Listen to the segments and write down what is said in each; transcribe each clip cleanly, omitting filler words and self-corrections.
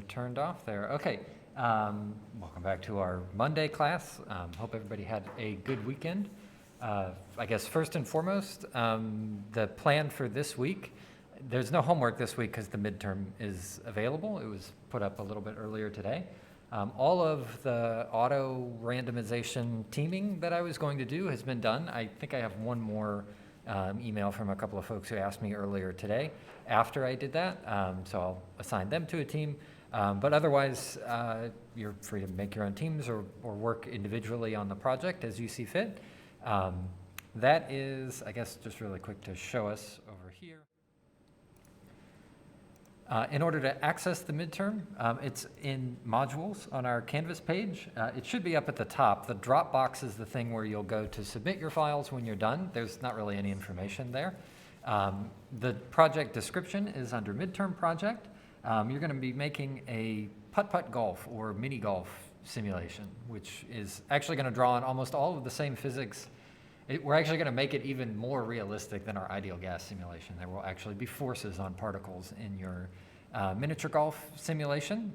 turned off there. Okay, welcome back to our Monday class. Hope everybody had a good weekend. I guess first and foremost, the plan for this week, there's no homework this week because the midterm is available. It was put up a little bit earlier today. All of the auto randomization teaming that I was going to do has been done. I think I have one more email from a couple of folks who asked me earlier today after I did that, so I'll assign them to a team. But otherwise, you're free to make your own teams or work individually on the project as you see fit. That is, I guess, just really quick to show us over here. In order to access the midterm, it's in modules on our Canvas page. It should be up at the top. The Dropbox is the thing where you'll go to submit your files when you're done. There's not really any information there. The project description is under midterm project. You're going to be making a putt-putt golf or mini golf simulation, which is actually going to draw on almost all of the same physics. We're actually going to make it even more realistic than our ideal gas simulation. There will actually be forces on particles in your miniature golf simulation.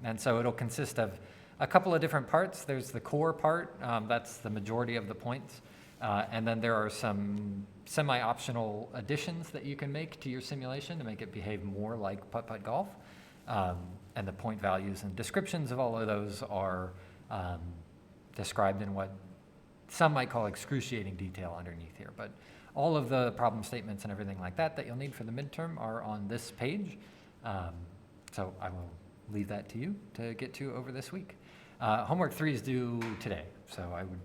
And so it'll consist of a couple of different parts. There's the core part, that's the majority of the points. And then there are some semi-optional additions that you can make to your simulation to make it behave more like putt-putt golf. And the point values and descriptions of all of those are described in what some might call excruciating detail underneath here. But all of the problem statements and everything like that that you'll need for the midterm are on this page. So I will leave that to you to get to over this week. Homework 3 is due today, so I would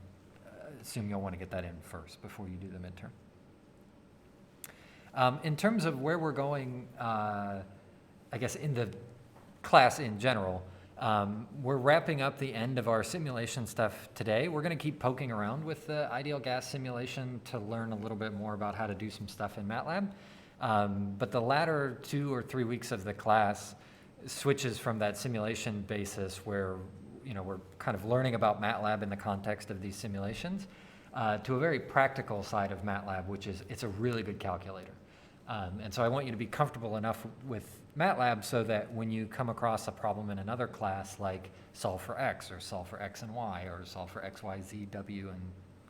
assume you'll want to get that in first before you do the midterm. In terms of where we're going, I guess in the class in general, we're wrapping up the end of our simulation stuff today. We're going to keep poking around with the ideal gas simulation to learn a little bit more about how to do some stuff in Matlab. But the latter 2 or 3 weeks of the class switches from that simulation basis where we're kind of learning about Matlab in the context of these simulations to a very practical side of Matlab, which is it's a really good calculator. And so I want you to be comfortable enough with Matlab so that when you come across a problem in another class like solve for x or solve for x and y or solve for x, y, z, w, and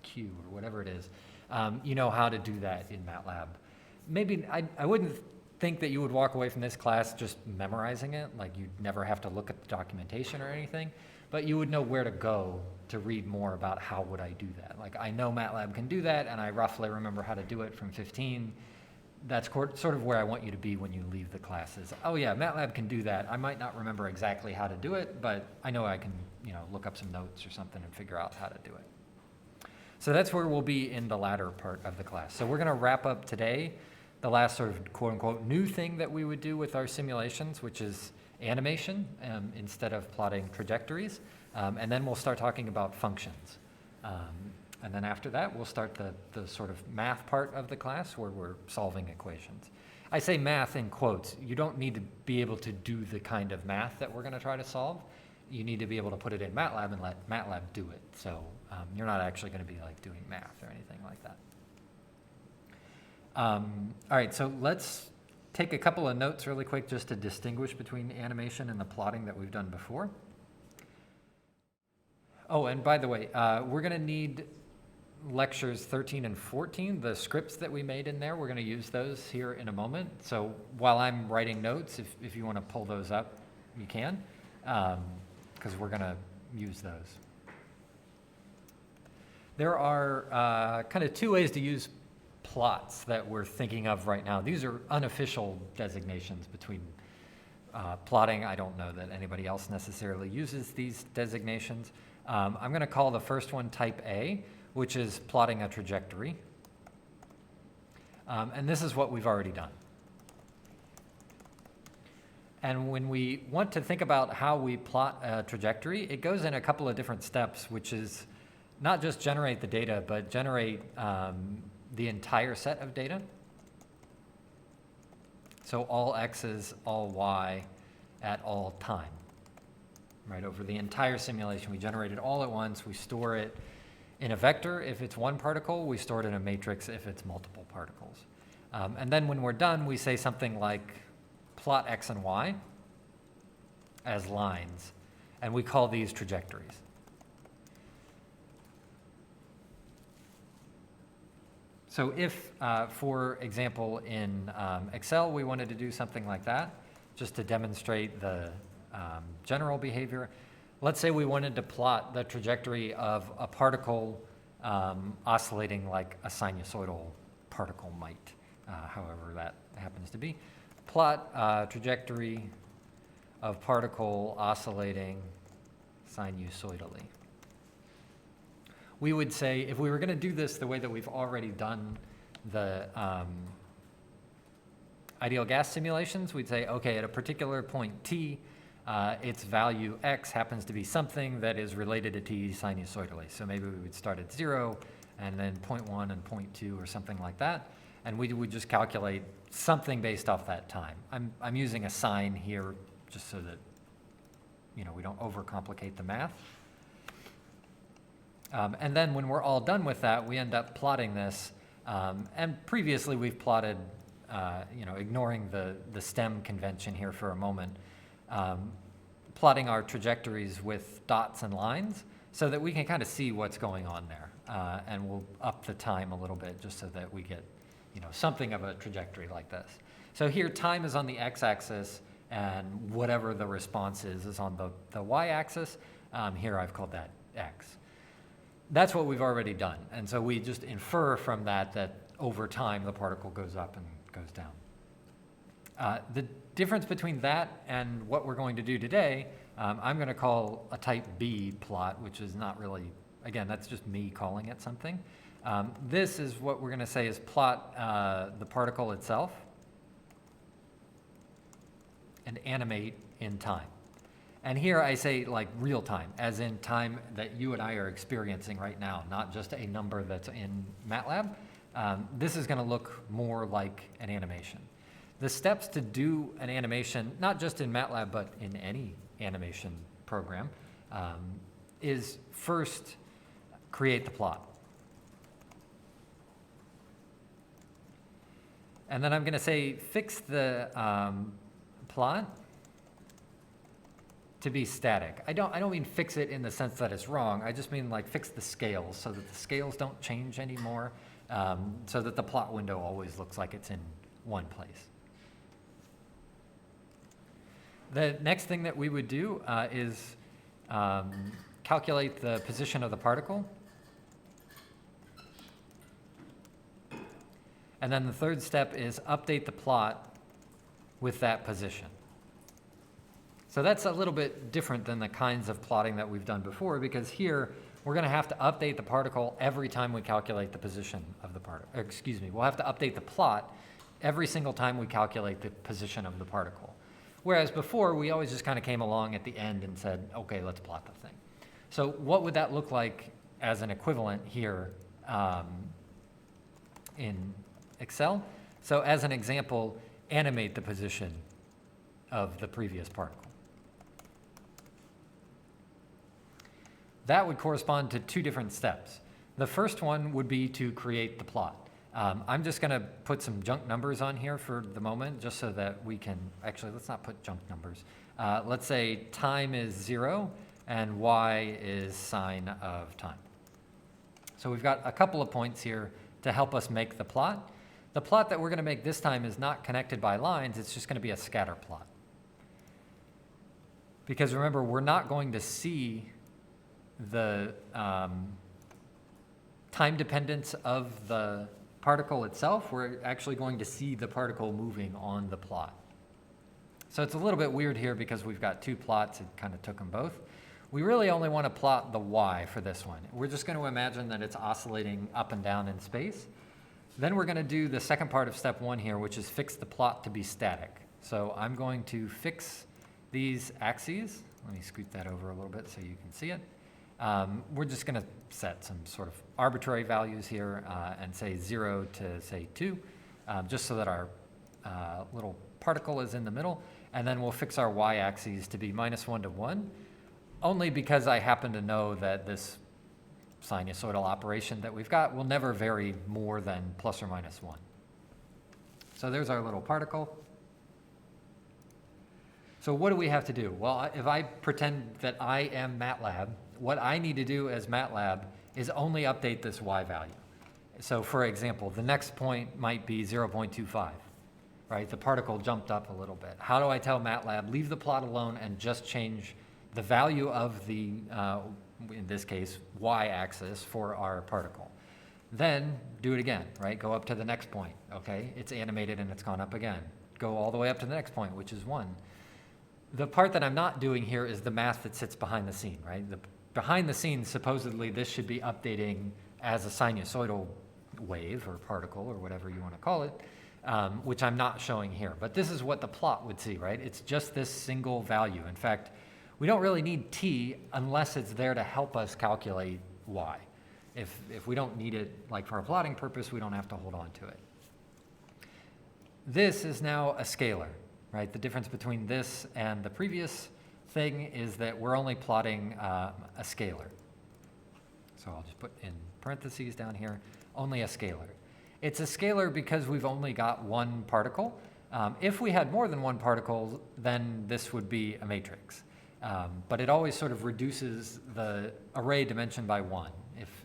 q or whatever it is, you know how to do that in Matlab. Maybe I wouldn't think that you would walk away from this class just memorizing it, like you'd never have to look at the documentation or anything, but you would know where to go to read more about how would I do that. Like I know Matlab can do that and I roughly remember how to do it from 15. That's sort of where I want you to be when you leave the classes. Oh yeah, Matlab can do that. I might not remember exactly how to do it, but I know I can look up some notes or something and figure out how to do it. So that's where we'll be in the latter part of the class. So we're going to wrap up today the last sort of quote-unquote new thing that we would do with our simulations, which is animation instead of plotting trajectories. And then we'll start talking about functions. And then after that, we'll start the sort of math part of the class where we're solving equations. I say math in quotes. You don't need to be able to do the kind of math that we're going to try to solve. You need to be able to put it in Matlab and let Matlab do it. So you're not actually going to be like doing math or anything like that. All right, so let's take a couple of notes really quick just to distinguish between animation and the plotting that we've done before. Oh, and by the way, we're going to need lectures 13 and 14, the scripts that we made in there. We're going to use those here in a moment. So while I'm writing notes, if you want to pull those up, you can, because we're going to use those. There are kind of 2 ways to use plots that we're thinking of right now. These are unofficial designations between plotting. I don't know that anybody else necessarily uses these designations. I'm going to call the first one type A, which is plotting a trajectory. And this is what we've already done. And when we want to think about how we plot a trajectory, it goes in a couple of different steps, which is not just generate the data, but generate the entire set of data. So all x's, all y at all time. Right, over the entire simulation, we generate it all at once. We store it in a vector if it's one particle. We store it in a matrix if it's multiple particles. And then when we're done, we say something like plot x and y. as lines, and we call these trajectories. So if, for example, in Excel, we wanted to do something like that, just to demonstrate the general behavior, let's say we wanted to plot the trajectory of a particle oscillating like a sinusoidal particle might, however that happens to be. Plot trajectory of particle oscillating sinusoidally. We would say, if we were going to do this the way that we've already done the ideal gas simulations, we'd say, okay, at a particular point t, its value x happens to be something that is related to t sinusoidally. So maybe we would start at 0, and then 0.1 and 0.2 or something like that, and we would just calculate something based off that time. I'm using a sign here just so that we don't overcomplicate the math. And then when we're all done with that, we end up plotting this. And previously we've plotted, ignoring the stem convention here for a moment, plotting our trajectories with dots and lines so that we can kind of see what's going on there. And we'll up the time a little bit just so that we get, something of a trajectory like this. So here time is on the x-axis, and whatever the response is on the y-axis. Here I've called that x. That's what we've already done. And so we just infer from that over time the particle goes up and goes down. The difference between that and what we're going to do today, I'm going to call a type B plot, which is not really, again, that's just me calling it something. This is what we're going to say is plot the particle itself and animate in time. And here I say like real time, as in time that you and I are experiencing right now, not just a number that's in Matlab. This is going to look more like an animation. The steps to do an animation, not just in Matlab, but in any animation program, is first create the plot. And then I'm going to say fix the plot to be static. I don't mean fix it in the sense that it's wrong. I just mean like fix the scales so that the scales don't change anymore, so that the plot window always looks like it's in one place. The next thing that we would do is calculate the position of the particle. And then the third step is update the plot with that position. So that's a little bit different than the kinds of plotting that we've done before, because here we're going to have to update the particle every time we calculate the position of the particle. We'll have to update the plot every single time we calculate the position of the particle. Whereas before, we always just kind of came along at the end and said, okay, let's plot the thing. So what would that look like as an equivalent here in Excel? So as an example, animate the position of the previous particle. That would correspond to two different steps. The first one would be to create the plot. I'm just going to put some junk numbers on here for the moment, just so that we can, actually, let's not put junk numbers. Let's say time is 0 and y is sine of time. So we've got a couple of points here to help us make the plot. The plot that we're going to make this time is not connected by lines, it's just going to be a scatter plot. Because remember, we're not going to see the time dependence of the particle itself. We're actually going to see the particle moving on the plot. So it's a little bit weird here because we've got two plots. It kind of took them both. We really only want to plot the y for this one. We're just going to imagine that it's oscillating up and down in space. Then we're going to do the second part of step 1 here, which is fix the plot to be static. So I'm going to fix these axes. Let me scoot that over a little bit so you can see it. We're just going to set some sort of arbitrary values here and say 0 to say 2, just so that our little particle is in the middle. And then we'll fix our y-axes to be -1 to 1, only because I happen to know that this sinusoidal operation that we've got will never vary more than ±1. So there's our little particle. So what do we have to do? Well, if I pretend that I am Matlab, what I need to do as Matlab is only update this y value. So for example, the next point might be 0.25, right? The particle jumped up a little bit. How do I tell Matlab, leave the plot alone and just change the value of the, in this case, y-axis for our particle? Then do it again, right? Go up to the next point, okay? It's animated and it's gone up again. Go all the way up to the next point, which is 1. The part that I'm not doing here is the math that sits behind the scene, right? Behind the scenes, supposedly this should be updating as a sinusoidal wave or particle or whatever you want to call it, which I'm not showing here. But this is what the plot would see, right? It's just this single value. In fact, we don't really need t unless it's there to help us calculate y. If we don't need it, like for a plotting purpose, we don't have to hold on to it. This is now a scalar, right? The difference between this and the previous thing is that we're only plotting a scalar. So I'll just put in parentheses down here, only a scalar. It's a scalar because we've only got one particle. If we had more than one particle, then this would be a matrix. But it always sort of reduces the array dimension by 1.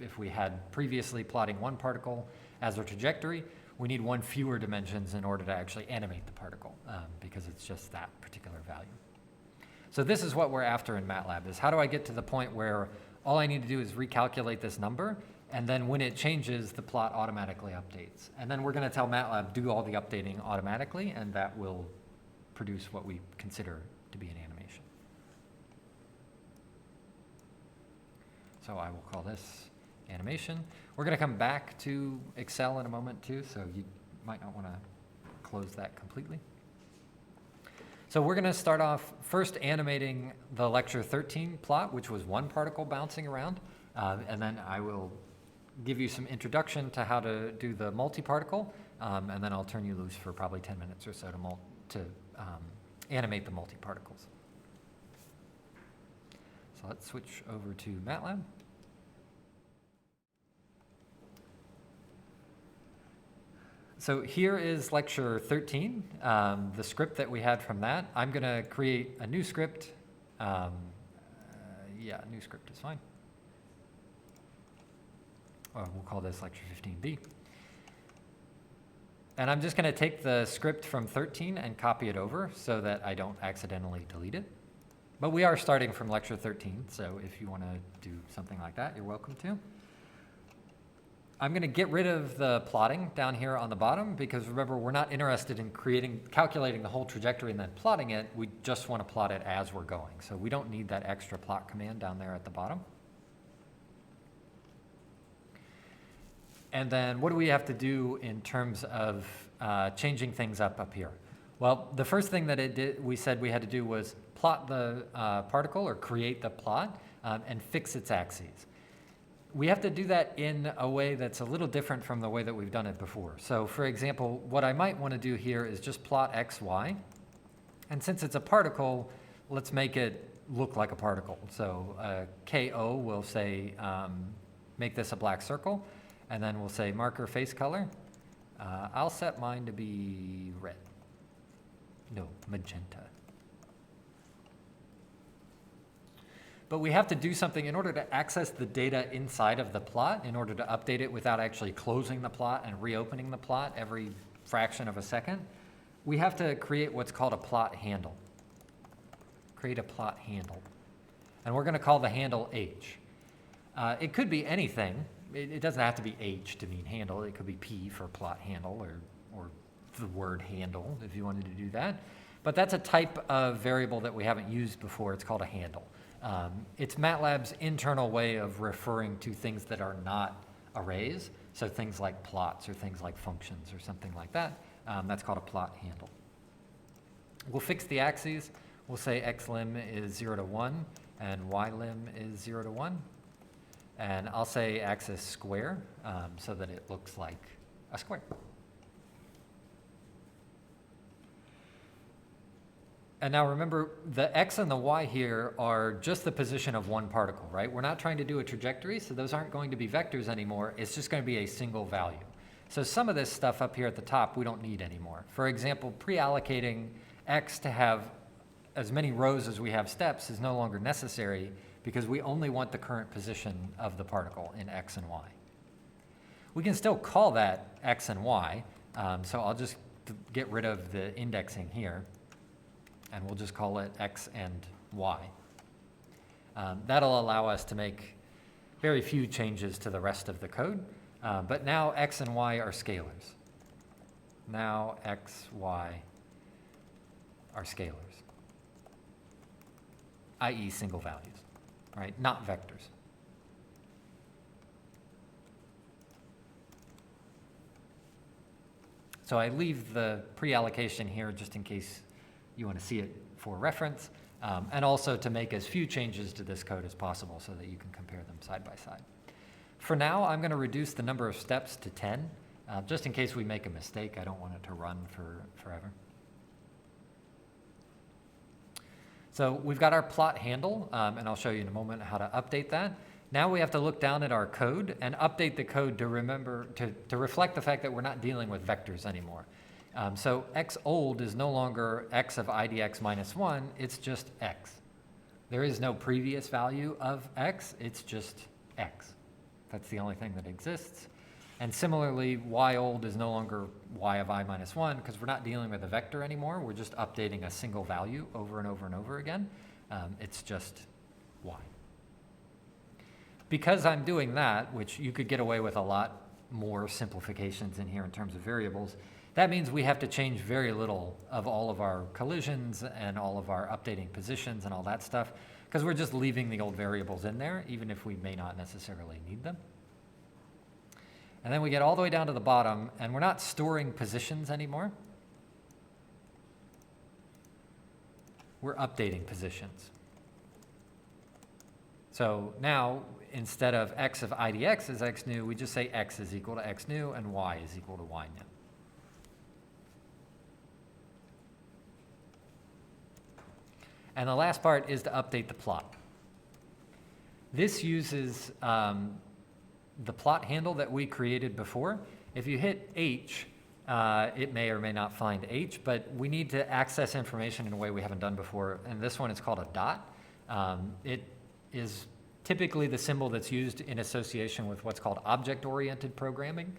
If we had previously plotting one particle as a trajectory, we need one fewer dimensions in order to actually animate the particle because it's just that particular value. So this is what we're after in Matlab, is how do I get to the point where all I need to do is recalculate this number, and then when it changes, the plot automatically updates. And then we're going to tell Matlab, do all the updating automatically, and that will produce what we consider to be an animation. So I will call this animation. We're going to come back to Excel in a moment too, so you might not want to close that completely. So we're going to start off first animating the lecture 13 plot, which was one particle bouncing around, and then I will give you some introduction to how to do the multi-particle, and then I'll turn you loose for probably 10 minutes or so to animate the multi-particles. So let's switch over to Matlab. So here is lecture 13, the script that we had from that. I'm going to create a new script. Yeah, new script is fine. Or we'll call this lecture 15B. And I'm just going to take the script from 13 and copy it over so that I don't accidentally delete it. But we are starting from lecture 13, so if you want to do something like that, you're welcome to. I'm going to get rid of the plotting down here on the bottom because remember, we're not interested in calculating the whole trajectory and then plotting it. We just want to plot it as we're going. So we don't need that extra plot command down there at the bottom. And then what do we have to do in terms of changing things up here? Well, the first thing that we said we had to do was plot the particle or create the plot and fix its axes. We have to do that in a way that's a little different from the way that we've done it before. So for example, what I might want to do here is just plot x, y. And since it's a particle, let's make it look like a particle. So KO will say, make this a black circle. And then we'll say marker face color. I'll set mine to be red. No, magenta. But we have to do something in order to access the data inside of the plot, in order to update it without actually closing the plot and reopening the plot every fraction of a second. We have to create what's called a plot handle. Create a plot handle. And we're going to call the handle H. It could be anything. It doesn't have to be H to mean handle. It could be P for plot handle or the word handle if you wanted to do that. But that's a type of variable that we haven't used before. It's called a handle. It's MATLAB's internal way of referring to things that are not arrays, so things like plots or things like functions or something like that. That's called a plot handle. We'll fix the axes. We'll say x-lim is 0 to 1 and y-lim is 0 to 1. And I'll say axis square so that it looks like a square. And now remember, the x and the y here are just the position of one particle, right? We're not trying to do a trajectory, so those aren't going to be vectors anymore. It's just going to be a single value. So some of this stuff up here at the top we don't need anymore. For example, pre-allocating x to have as many rows as we have steps is no longer necessary because we only want the current position of the particle in x and y. We can still call that x and y, so I'll just get rid of the indexing here, and we'll just call it x and y. That'll allow us to make very few changes to the rest of the code, but now x and y are scalars. Now x, y are scalars, i.e. single values, right? Not vectors. So I leave the pre-allocation here just in case you want to see it for reference, and also to make as few changes to this code as possible so that you can compare them side by side. For now, I'm going to reduce the number of steps to 10, just in case we make a mistake. I don't want it to run forever. So we've got our plot handle, and I'll show you in a moment how to update that. Now we have to look down at our code and update the code to remember to reflect the fact that we're not dealing with vectors anymore. So x old is no longer x of idx minus 1, it's just x. There is no previous value of x, it's just x. That's the only thing that exists. And similarly, y old is no longer y of I minus 1 because we're not dealing with a vector anymore. We're just updating a single value over and over and over again. It's just y. Because I'm doing that, which you could get away with a lot more simplifications in here in terms of variables, that means we have to change very little of all of our collisions and all of our updating positions and all that stuff, because we're just leaving the old variables in there, even if we may not necessarily need them. And then we get all the way down to the bottom, and we're not storing positions anymore. We're updating positions. So now, instead of x of idx is x new, we just say x is equal to x new and y is equal to y new. And the last part is to update the plot. This uses the plot handle that we created before. If you hit H, it may or may not find H, but we need to access information in a way we haven't done before, and this one is called a dot. It is typically the symbol that's used in association with what's called object-oriented programming,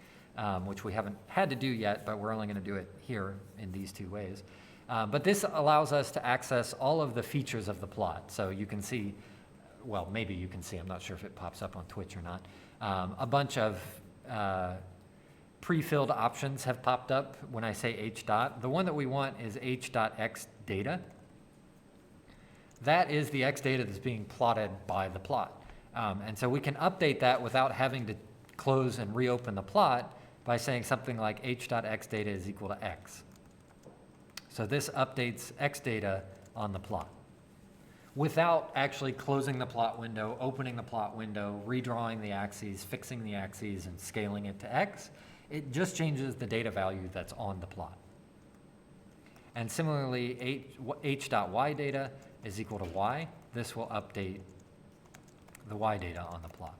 which we haven't had to do yet, but we're only going to do it here in these two ways. But this allows us to access all of the features of the plot. So you can see, well, maybe you can see, I'm not sure if it pops up on Twitch or not, a bunch of pre-filled options have popped up when I say h dot. The one that we want is h.x data. That is the x data that's being plotted by the plot. And so we can update that without having to close and reopen the plot by saying something like h.x data is equal to x. So this updates x data on the plot without actually closing the plot window, opening the plot window, redrawing the axes, fixing the axes, and scaling it to x. It just changes the data value that's on the plot. And similarly, h.y data is equal to y. This will update the y data on the plot.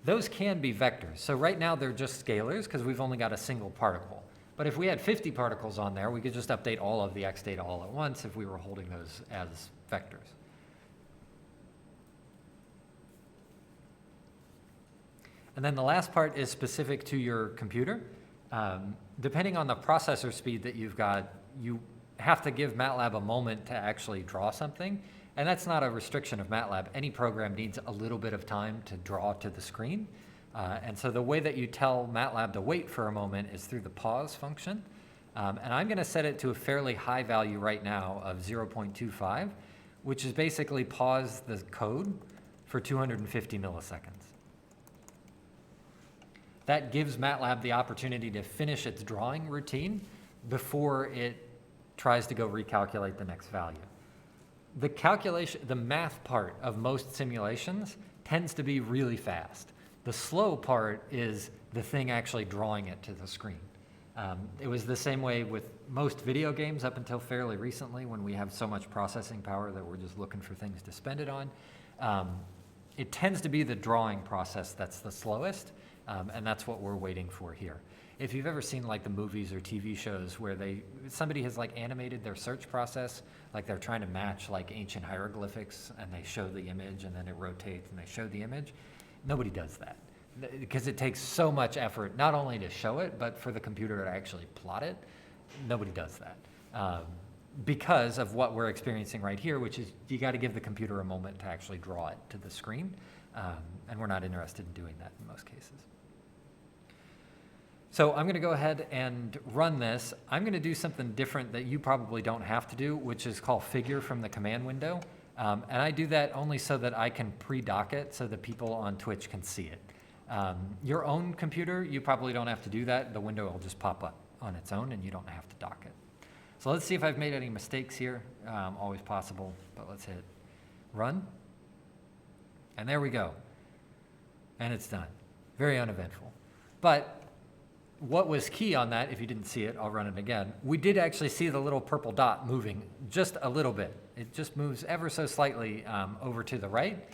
Those can be vectors. So right now they're just scalars because we've only got a single particle. But if we had 50 particles on there, we could just update all of the x data all at once if we were holding those as vectors. And then the last part is specific to your computer. Depending on the processor speed that you've got, you have to give Matlab a moment to actually draw something. And that's not a restriction of Matlab. Any program needs a little bit of time to draw to the screen. And so the way that you tell Matlab to wait for a moment is through the pause function. And I'm going to set it to a fairly high value right now of 0.25, which is basically pause the code for 250 milliseconds. That gives Matlab the opportunity to finish its drawing routine before it tries to go recalculate the next value. The calculation, the math part of most simulations tends to be really fast. The slow part is the thing actually drawing it to the screen. It was the same way with most video games up until fairly recently when we have so much processing power that we're just looking for things to spend it on. It tends to be the drawing process that's the slowest, And that's what we're waiting for here. If you've ever seen like the movies or TV shows where somebody has like animated their search process, like they're trying to match like ancient hieroglyphics and they show the image and then it rotates and they show the image, nobody does that because it takes so much effort, not only to show it, but for the computer to actually plot it. Nobody does that because of what we're experiencing right here, which is you got to give the computer a moment to actually draw it to the screen. And we're not interested in doing that in most cases. So I'm going to go ahead and run this. I'm going to do something different that you probably don't have to do, which is called figure from the command window. And I do that only so that I can pre-dock it so that people on Twitch can see it. Your own computer, you probably don't have to do that. The window will just pop up on its own and you don't have to dock it. So let's see if I've made any mistakes here. Always possible, but let's hit run. And there we go. And it's done. Very uneventful. But what was key on that, if you didn't see it, I'll run it again. We did actually see the little purple dot moving just a little bit. It just moves ever so slightly over to the right.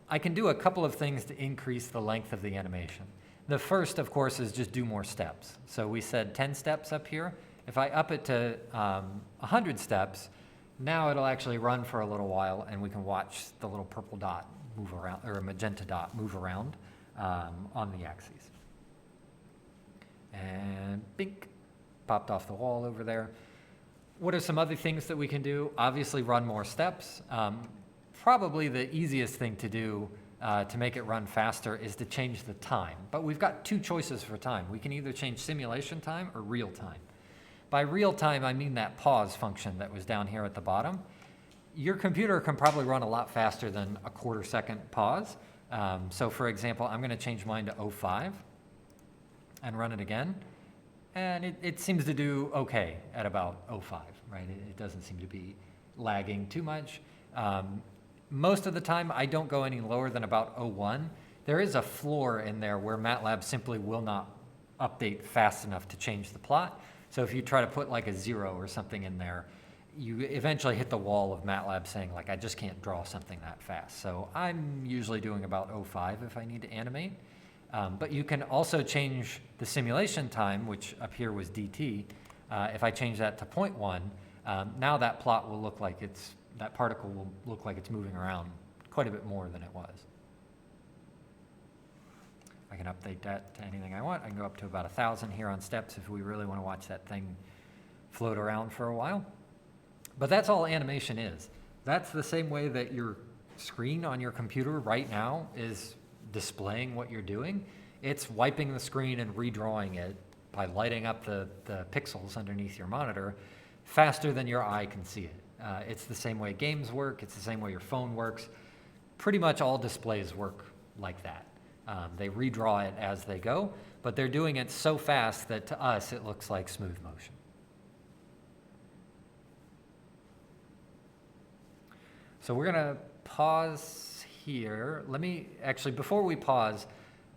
I can do a couple of things to increase the length of the animation. The first, of course, is just do more steps. So we said 10 steps up here. If I up it to 100 steps, now it'll actually run for a little while and we can watch the little purple dot move around, or a magenta dot move around on the axes. And bink, popped off the wall over there. What are some other things that we can do? Obviously run more steps. Probably the easiest thing to do to make it run faster is to change the time. But we've got two choices for time. We can either change simulation time or real time. By real time, I mean that pause function that was down here at the bottom. Your computer can probably run a lot faster than a quarter-second pause. So for example, I'm going to change mine to 05 and run it again. And it seems to do okay at about 05, right? It doesn't seem to be lagging too much. Most of the time, I don't go any lower than about 01. There is a floor in there where Matlab simply will not update fast enough to change the plot. So if you try to put like a 0 or something in there, you eventually hit the wall of Matlab saying like, I just can't draw something that fast. So I'm usually doing about 05 if I need to animate. But you can also change the simulation time, which up here was DT. If I change that to 0.1, now that plot will look like that particle will look like it's moving around quite a bit more than it was. I can update that to anything I want. I can go up to about 1,000 here on steps if we really want to watch that thing float around for a while. But that's all animation is. That's the same way that your screen on your computer right now is displaying what you're doing. It's wiping the screen and redrawing it by lighting up the pixels underneath your monitor faster than your eye can see it. It's the same way games work. It's the same way your phone works. Pretty much all displays work like that. They redraw it as they go, but they're doing it so fast that to us it looks like smooth motion. So we're going to pause here. Let me actually, before we pause,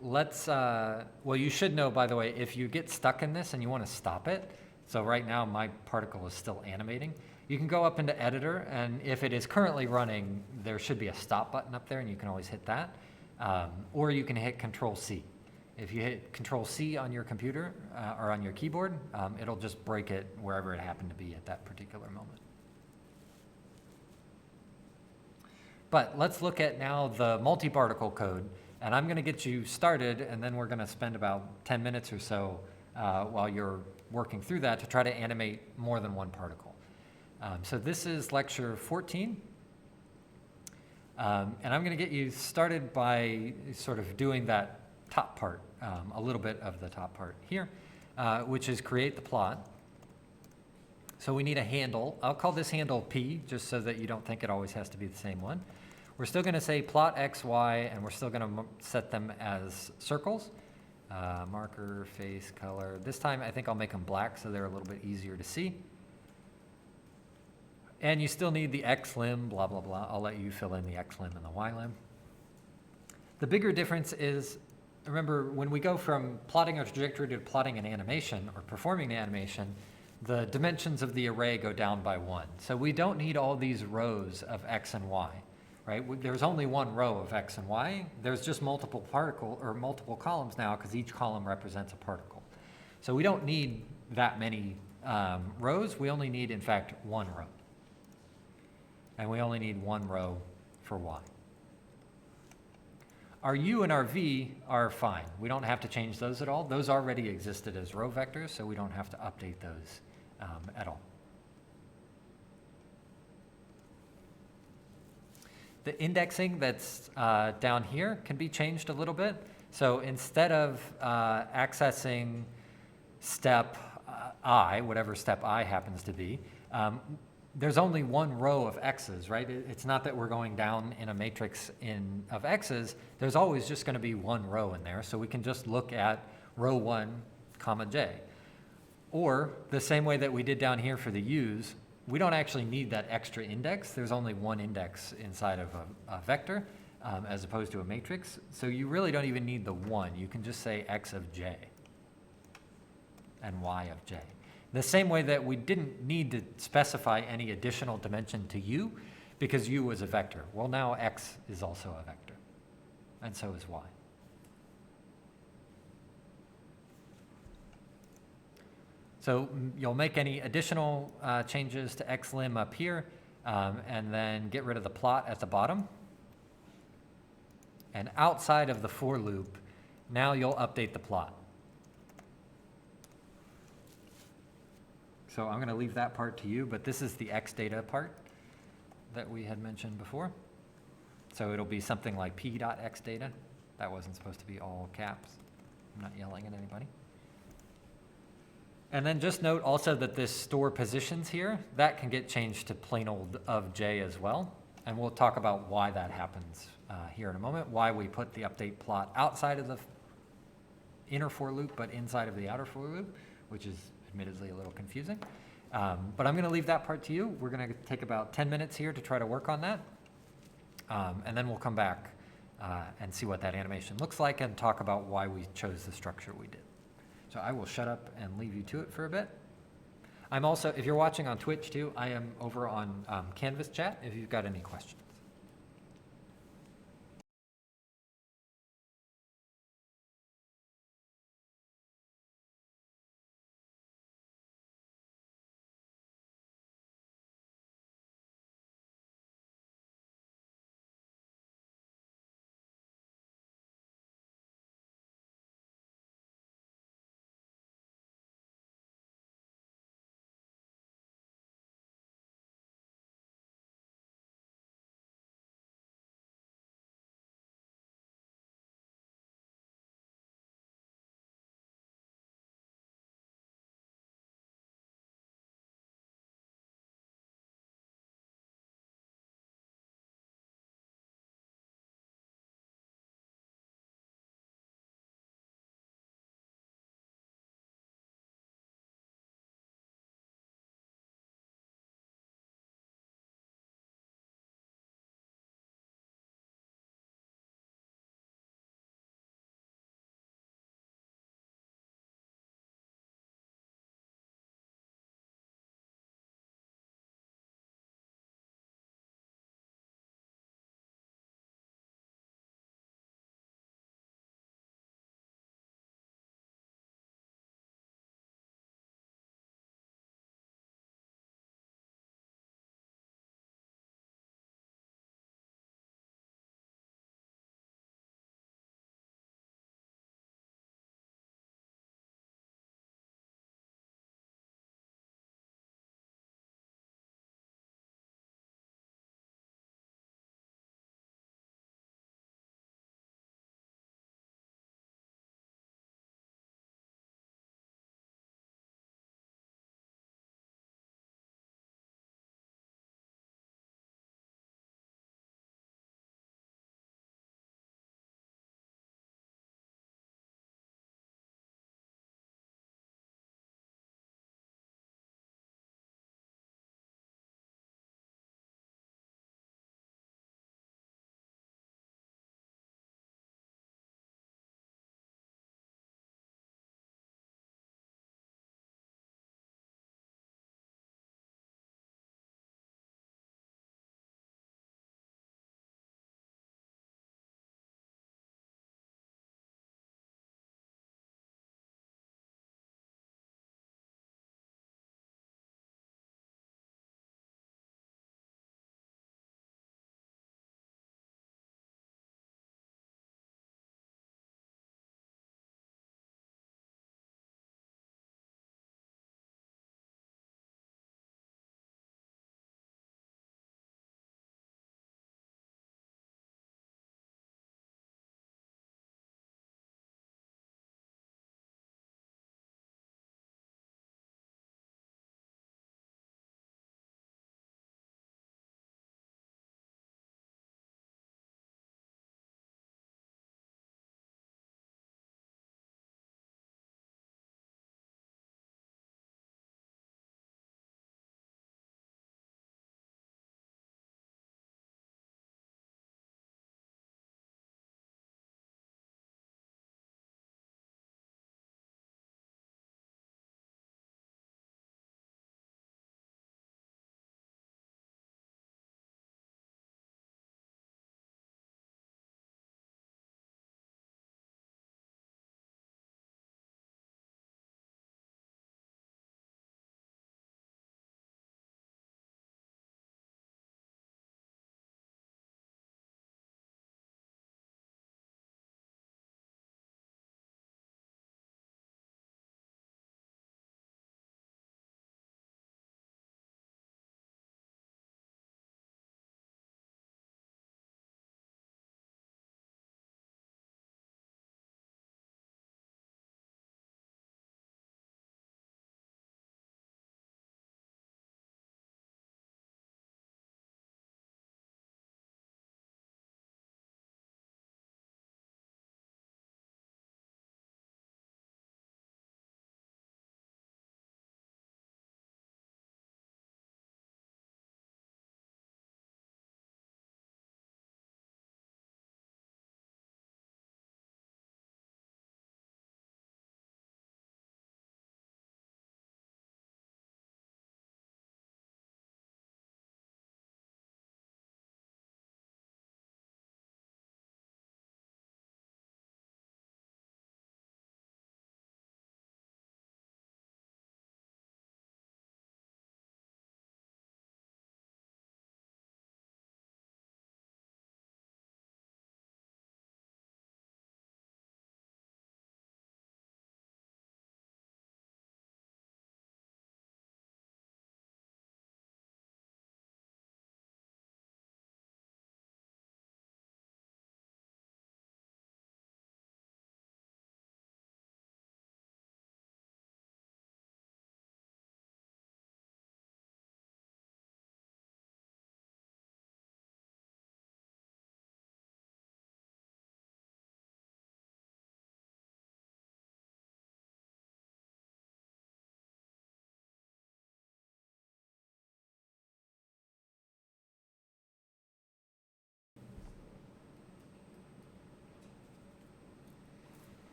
let's, well, you should know, by the way, if you get stuck in this and you want to stop it, so right now my particle is still animating, you can go up into Editor, and if it is currently running, there should be a stop button up there, and you can always hit that. Or you can hit Control-C. If you hit Control-C on your computer or on your keyboard, it'll just break it wherever it happened to be at that particular moment. But let's look at now the multi-particle code, and I'm going to get you started, and then we're going to spend about 10 minutes or so while you're working through that to try to animate more than one particle. So this is lecture 14. And I'm going to get you started by sort of doing that top part, a little bit of the top part here, which is create the plot. So we need a handle. I'll call this handle P, just so that you don't think it always has to be the same one. We're still going to say plot X, Y, and we're still going to set them as circles. Marker, face, color. This time I think I'll make them black so they're a little bit easier to see. And you still need the X limb, blah, blah, blah. I'll let you fill in the X limb and the Y limb. The bigger difference is, remember, when we go from plotting a trajectory to plotting an animation or performing an animation, the dimensions of the array go down by 1. So we don't need all these rows of X and Y. right? There's only one row of x and y. There's just multiple multiple columns now because each column represents a particle. So we don't need that many rows. We only need, in fact, one row. And we only need one row for y. Our u and our v are fine. We don't have to change those at all. Those already existed as row vectors, so we don't have to update those at all. The indexing that's down here can be changed a little bit. So instead of accessing step I, whatever step I happens to be, there's only one row of x's, right? It's not that we're going down in a matrix of x's. There's always just going to be one row in there. So we can just look at row 1, comma j. Or the same way that we did down here for the u's, we don't actually need that extra index. There's only one index inside of a vector as opposed to a matrix. So you really don't even need the 1. You can just say x of j and y of j. The same way that we didn't need to specify any additional dimension to u because u was a vector. Well, now x is also a vector, and so is y. So you'll make any additional changes to xlim up here, and then get rid of the plot at the bottom. And outside of the for loop, now you'll update the plot. So I'm going to leave that part to you, but this is the x data part that we had mentioned before. So it'll be something like p.xdata. That wasn't supposed to be all caps. I'm not yelling at anybody. And then just note also that this store positions here, that can get changed to plain old of j as well. And we'll talk about why that happens here in a moment, why we put the update plot outside of the inner for loop, but inside of the outer for loop, which is admittedly a little confusing. But I'm going to leave that part to you. We're going to take about 10 minutes here to try to work on that. And then we'll come back and see what that animation looks like and talk about why we chose the structure we did. So I will shut up and leave you to it for a bit. I'm also, if you're watching on Twitch too, I am over on Canvas chat if you've got any questions.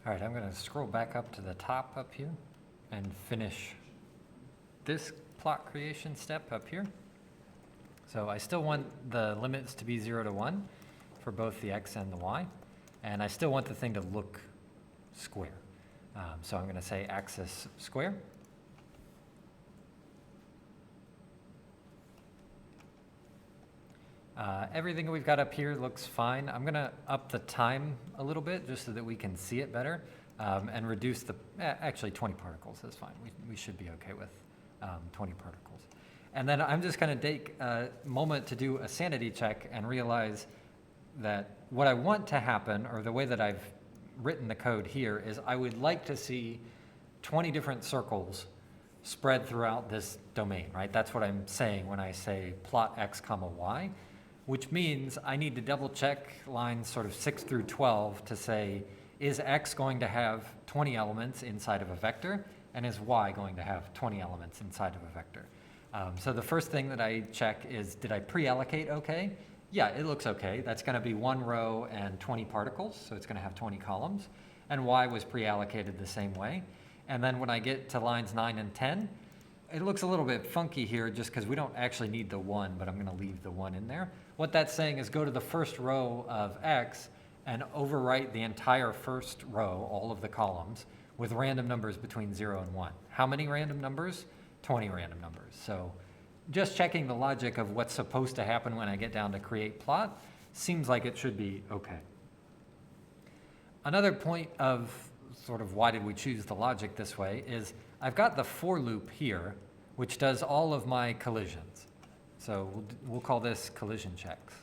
All right, I'm going to scroll back up to the top up here and finish this plot creation step up here. So I still want the limits to be 0 to 1 for both the x and the y, and I still want the thing to look square. So I'm going to say axis square. Everything we've got up here looks fine. I'm going to up the time a little bit just so that we can see it better, and reduce the, actually 20 particles is fine. We should be okay with 20 particles. And then I'm just going to take a moment to do a sanity check and realize that what I want to happen, or the way that I've written the code here, is I would like to see 20 different circles spread throughout this domain, right? That's what I'm saying when I say plot x comma y, which means I need to double check lines sort of 6 through 12 to say, is x going to have 20 elements inside of a vector, and is y going to have 20 elements inside of a vector? So the first thing that I check is, did I pre-allocate okay? Yeah, it looks okay. That's going to be 1 row and 20 particles, so it's going to have 20 columns. And y was pre-allocated the same way. And then when I get to lines 9 and 10, it looks a little bit funky here just because we don't actually need the 1, but I'm going to leave the 1 in there. What that's saying is go to the first row of x and overwrite the entire first row, all of the columns, with random numbers between 0 and 1. How many random numbers? 20 random numbers. So just checking the logic of what's supposed to happen when I get down to create plot seems like it should be okay. Another point of sort of why did we choose the logic this way is I've got the for loop here, which does all of my collisions. So we'll call this collision checks.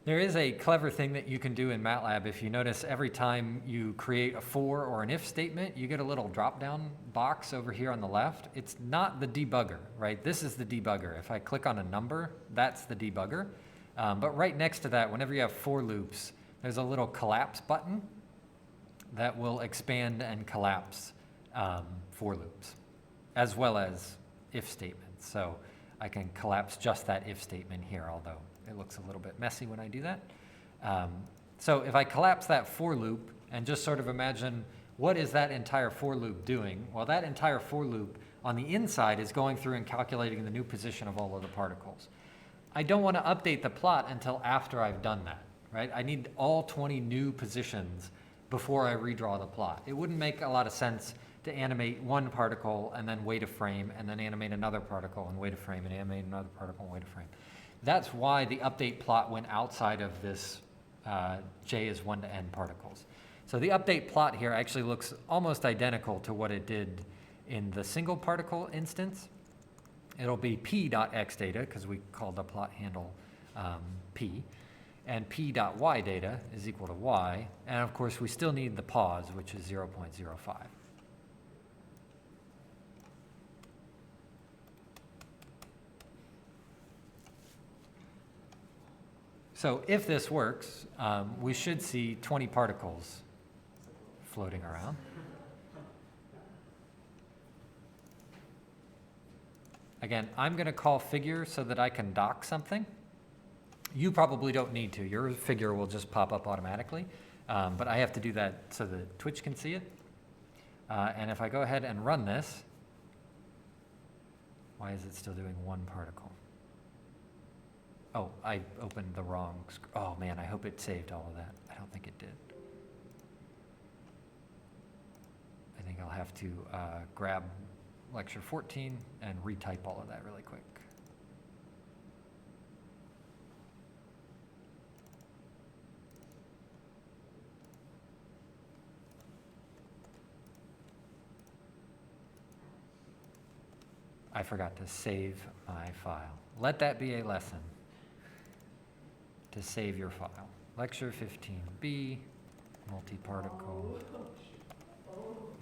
There is a clever thing that you can do in Matlab. If you notice, every time you create a for or an if statement, you get a little drop-down box over here on the left. It's not the debugger, right? This is the debugger. If I click on a number, that's the debugger. But right next to that, whenever you have for loops, there's a little collapse button that will expand and collapse for loops, as well as if statements. So I can collapse just that if statement here, although it looks a little bit messy when I do that. So if I collapse that for loop and just sort of imagine what is that entire for loop doing? Well, that entire for loop on the inside is going through and calculating the new position of all of the particles. I don't want to update the plot until after I've done that, right? I need all 20 new positions before I redraw the plot. It wouldn't make a lot of sense to animate one particle and then wait a frame, and then animate another particle and wait a frame, and animate another particle and wait a frame. That's why the update plot went outside of this j is 1 to n particles. So the update plot here actually looks almost identical to what it did in the single particle instance. It'll be p.xdata, because we called the plot handle p, and p.y data is equal to y, and of course we still need the pause, which is 0.05. So if this works, we should see 20 particles floating around. Again, I'm going to call figure so that I can dock something. You probably don't need to. Your figure will just pop up automatically. But I have to do that so that Twitch can see it. And if I go ahead and run this, why is it still doing 1 particle? Oh, I opened the wrong oh man, I hope it saved all of that. I don't think it did. I think I'll have to grab lecture 14 and retype all of that really quick. I forgot to save my file. Let that be a lesson. To save your file. Lecture 15B, multi-particle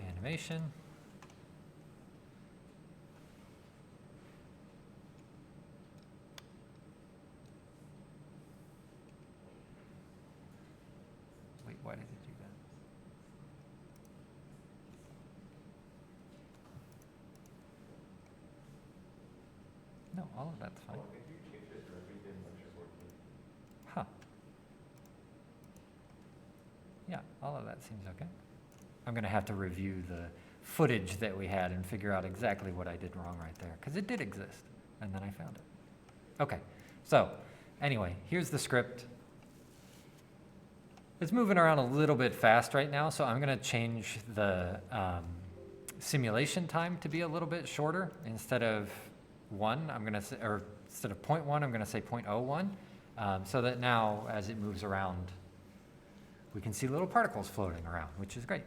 animation. Wait, why did it do that? No, all of that's fine. Huh. Yeah, all of that seems okay. I'm going to have to review the footage that we had and figure out exactly what I did wrong right there, because it did exist, and then I found it. Okay, so anyway, here's the script. It's moving around a little bit fast right now, so I'm going to change the simulation time to be a little bit shorter. Instead of 1, I'm going to say, or instead of 0.1, I'm going to say 0.01, so that now as it moves around, we can see little particles floating around, which is great.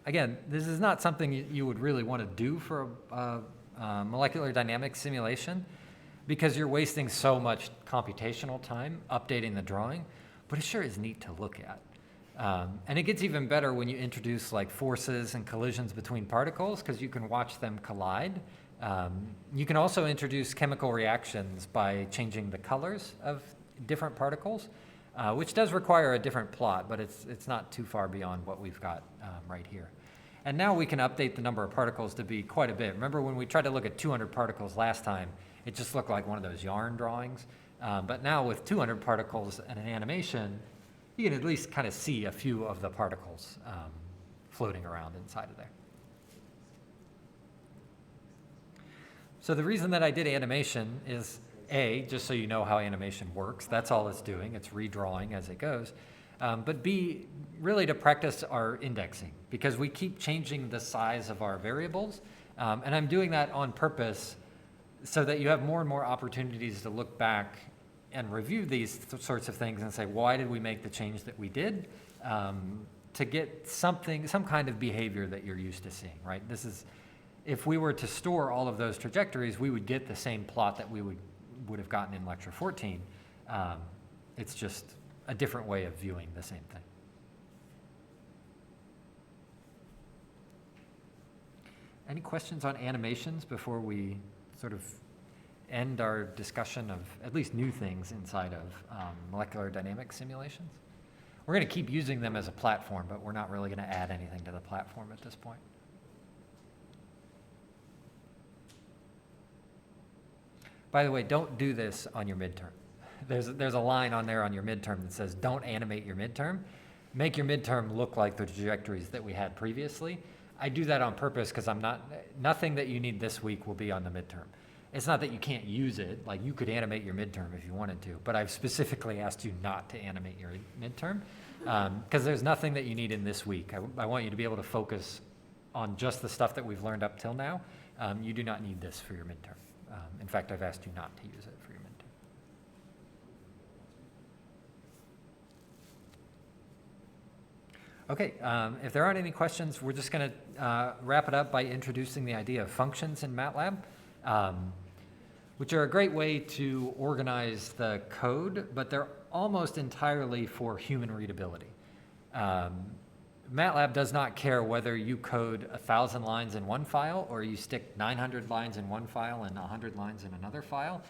Again, this is not something you would really want to do for a molecular dynamics simulation, because you're wasting so much computational time updating the drawing, but it sure is neat to look at. And it gets even better when you introduce like forces and collisions between particles, because you can watch them collide. You can also introduce chemical reactions by changing the colors of different particles, which does require a different plot, but it's not too far beyond what we've got right here. And now we can update the number of particles to be quite a bit. Remember when we tried to look at 200 particles last time, it just looked like one of those yarn drawings. But now with 200 particles and an animation, you can at least kind of see a few of the particles floating around inside of there. So the reason that I did animation is A, just so you know how animation works. That's all it's doing. It's redrawing as it goes. But B, really to practice our indexing, because we keep changing the size of our variables. And I'm doing that on purpose so that you have more and more opportunities to look back and review these sorts of things and say, why did we make the change that we did, to get some kind of behavior that you're used to seeing, right? This is, if we were to store all of those trajectories, we would get the same plot that we would have gotten in lecture 14. It's just a different way of viewing the same thing. Any questions on animations before we sort of end our discussion of at least new things inside of molecular dynamics simulations? We're going to keep using them as a platform, but we're not really going to add anything to the platform at this point. By the way, don't do this on your midterm. There's a line on there on your midterm that says, don't animate your midterm. Make your midterm look like the trajectories that we had previously. I do that on purpose because nothing that you need this week will be on the midterm. It's not that you can't use it, like you could animate your midterm if you wanted to, but I've specifically asked you not to animate your midterm because there's nothing that you need in this week. I want you to be able to focus on just the stuff that we've learned up till now. You do not need this for your midterm. In fact, I've asked you not to use it for your midterm. Okay, if there aren't any questions, we're just going to wrap it up by introducing the idea of functions in Matlab, which are a great way to organize the code, but they're almost entirely for human readability. Matlab does not care whether you code 1,000 lines in one file or you stick 900 lines in one file and 100 lines in another file.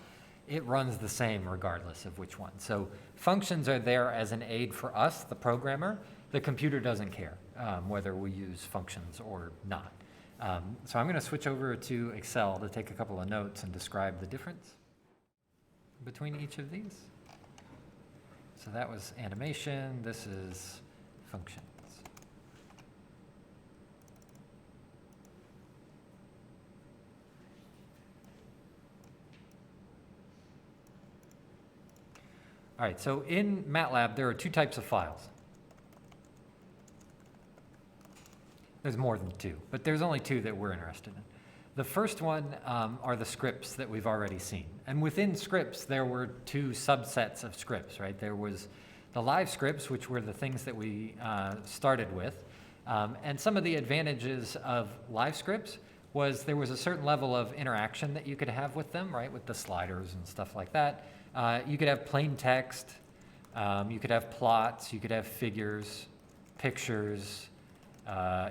It runs the same regardless of which one. So functions are there as an aid for us, the programmer. The computer doesn't care whether we use functions or not. So I'm going to switch over to Excel to take a couple of notes and describe the difference between each of these. So that was animation. This is functions. All right, so in Matlab, there are two types of files. There's more than two, but there's only two that we're interested in. The first one are the scripts that we've already seen. And within scripts, there were two subsets of scripts, right? There was the live scripts, which were the things that we started with. And some of the advantages of live scripts was there was a certain level of interaction that you could have with them, right? With the sliders and stuff like that. You could have plain text, you could have plots, you could have figures, pictures,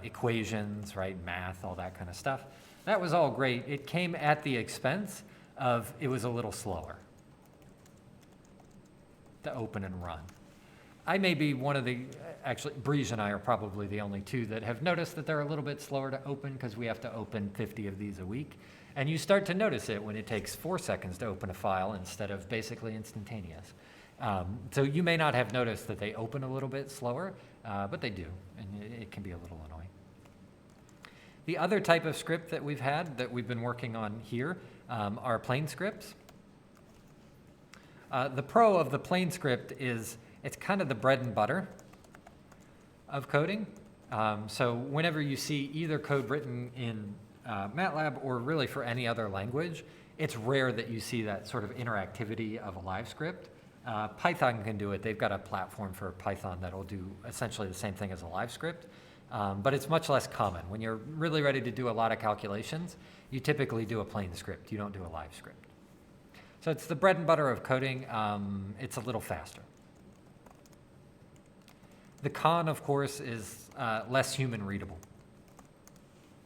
equations, right, math, all that kind of stuff. That was all great. It came at the expense of it was a little slower to open and run. I may be one of the, actually, Breege and I are probably the only two that have noticed that they're a little bit slower to open because we have to open 50 of these a week. And you start to notice it when it takes 4 seconds to open a file instead of basically instantaneous. So you may not have noticed that they open a little bit slower, but they do, and it can be a little annoying. The other type of script that we've had that we've been working on here are plain scripts. The pro of the plain script is it's kind of the bread and butter of coding. So whenever you see either code written in Matlab or really for any other language, it's rare that you see that sort of interactivity of a live script. Python can do it. They've got a platform for Python that'll do essentially the same thing as a live script, but it's much less common. When you're really ready to do a lot of calculations, you typically do a plain script. You don't do a live script. So it's the bread and butter of coding. It's a little faster. The con, of course, is less human readable.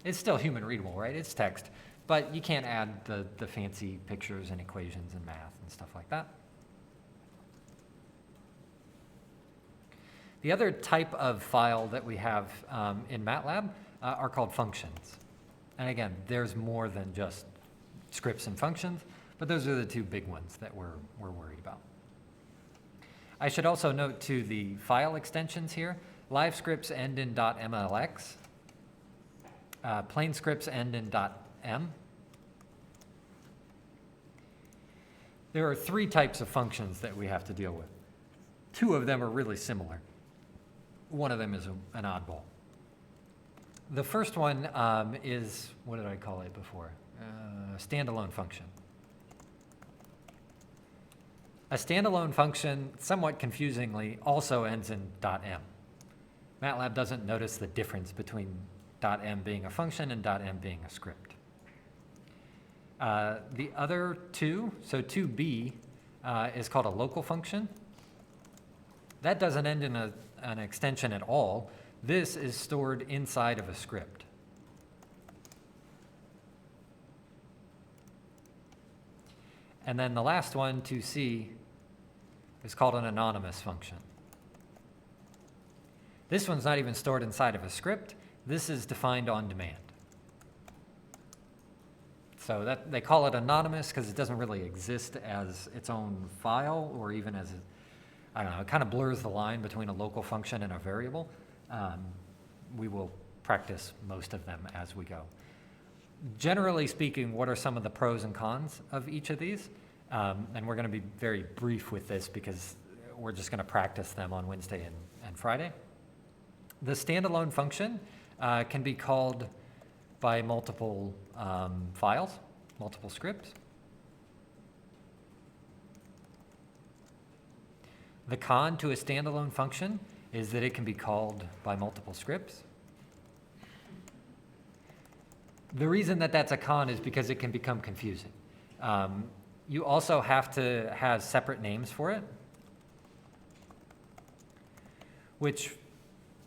It's still human readable, right? It's text, but you can't add the fancy pictures and equations and math and stuff like that. The other type of file that we have in Matlab are called functions. And again, there's more than just scripts and functions, but those are the two big ones that we're worried about. I should also note too the file extensions here. Live scripts end in .mlx. Plain scripts end in .m. There are three types of functions that we have to deal with. Two of them are really similar. One of them is an oddball. The first one is, what did I call it before? Standalone function. A standalone function, somewhat confusingly, also ends in .m. Matlab doesn't notice the difference between .m being a function and .m being a script. The other two, so 2b is called a local function. That doesn't end in an extension at all. This is stored inside of a script. And then the last one, 2c, is called an anonymous function. This one's not even stored inside of a script. This is defined on demand. So that they call it anonymous because it doesn't really exist as its own file or even as I don't know, it kind of blurs the line between a local function and a variable. We will practice most of them as we go. Generally speaking, what are some of the pros and cons of each of these? And we're going to be very brief with this because we're just going to practice them on Wednesday and Friday. The standalone function can be called by multiple files, multiple scripts. The con to a standalone function is that it can be called by multiple scripts. The reason that that's a con is because it can become confusing. You also have to have separate names for it, which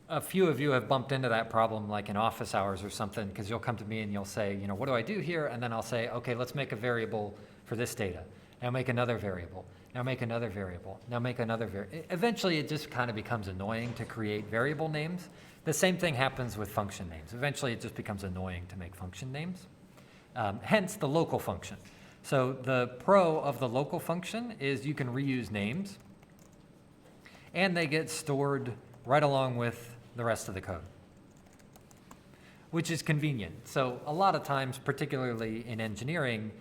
a few of you have bumped into that problem like in office hours or something, because you'll come to me and you'll say, you know, what do I do here? And then I'll say, okay, let's make a variable for this data. Now make another variable. Now make another variable. Now make another variable. Eventually, it just kind of becomes annoying to create variable names. The same thing happens with function names. Eventually, it just becomes annoying to make function names. Hence, the local function. So the pro of the local function is you can reuse names, and they get stored right along with the rest of the code, which is convenient. So a lot of times, particularly in engineering,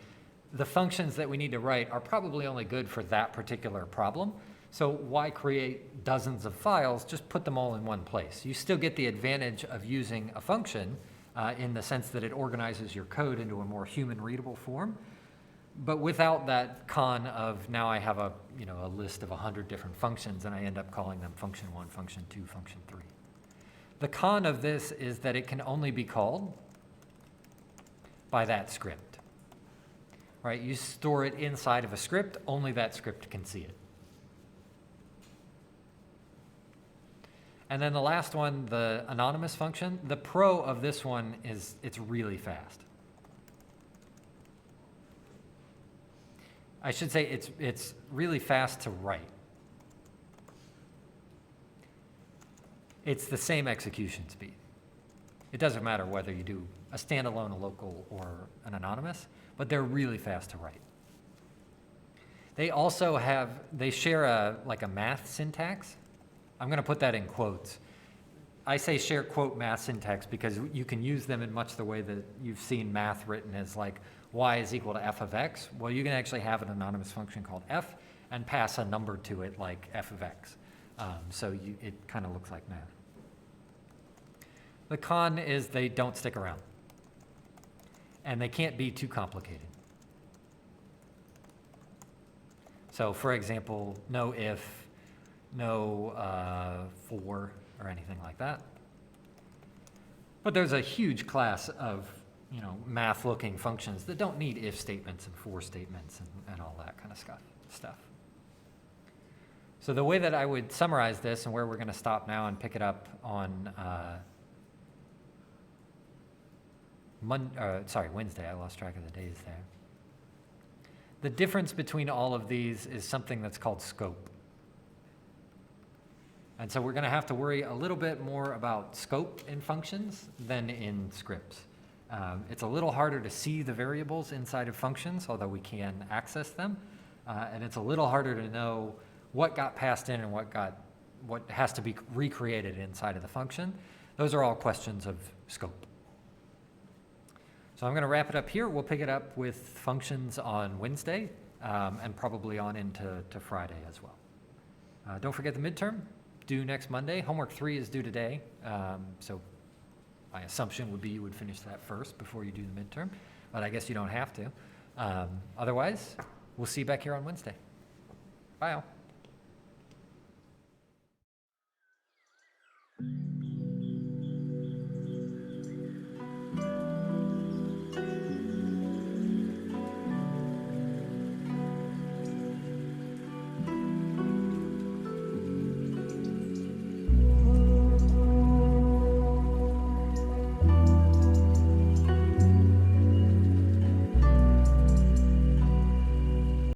the functions that we need to write are probably only good for that particular problem. So why create dozens of files? Just put them all in one place. You still get the advantage of using a function in the sense that it organizes your code into a more human readable form, but without that con of now I have a list of 100 different functions and I end up calling them function 1, function 2, function 3. The con of this is that it can only be called by that script. Right, you store it inside of a script, only that script can see it. And then the last one, the anonymous function, the pro of this one is it's really fast. I should say it's really fast to write. It's the same execution speed. It doesn't matter whether you do a standalone, a local, or an anonymous, but they're really fast to write. They also they share like a math syntax. I'm going to put that in quotes. I say share quote math syntax because you can use them in much the way that you've seen math written as like y is equal to f of x. Well, you can actually have an anonymous function called f and pass a number to it like f of x. So it kind of looks like math. The con is they don't stick around. And they can't be too complicated. So for example, no if, no for, or anything like that. But there's a huge class of math-looking functions that don't need if statements and for statements and all that kind of stuff. So the way that I would summarize this and where we're going to stop now and pick it up on Wednesday. I lost track of the days there. The difference between all of these is something that's called scope. And so we're going to have to worry a little bit more about scope in functions than in scripts. It's a little harder to see the variables inside of functions, although we can access them. And it's a little harder to know what got passed in and what has to be recreated inside of the function. Those are all questions of scope. So I'm going to wrap it up here. We'll pick it up with functions on Wednesday and probably on into Friday as well. Don't forget the midterm, due next Monday. Homework 3 is due today. So my assumption would be you would finish that first before you do the midterm, but I guess you don't have to. Otherwise, we'll see you back here on Wednesday. Bye all.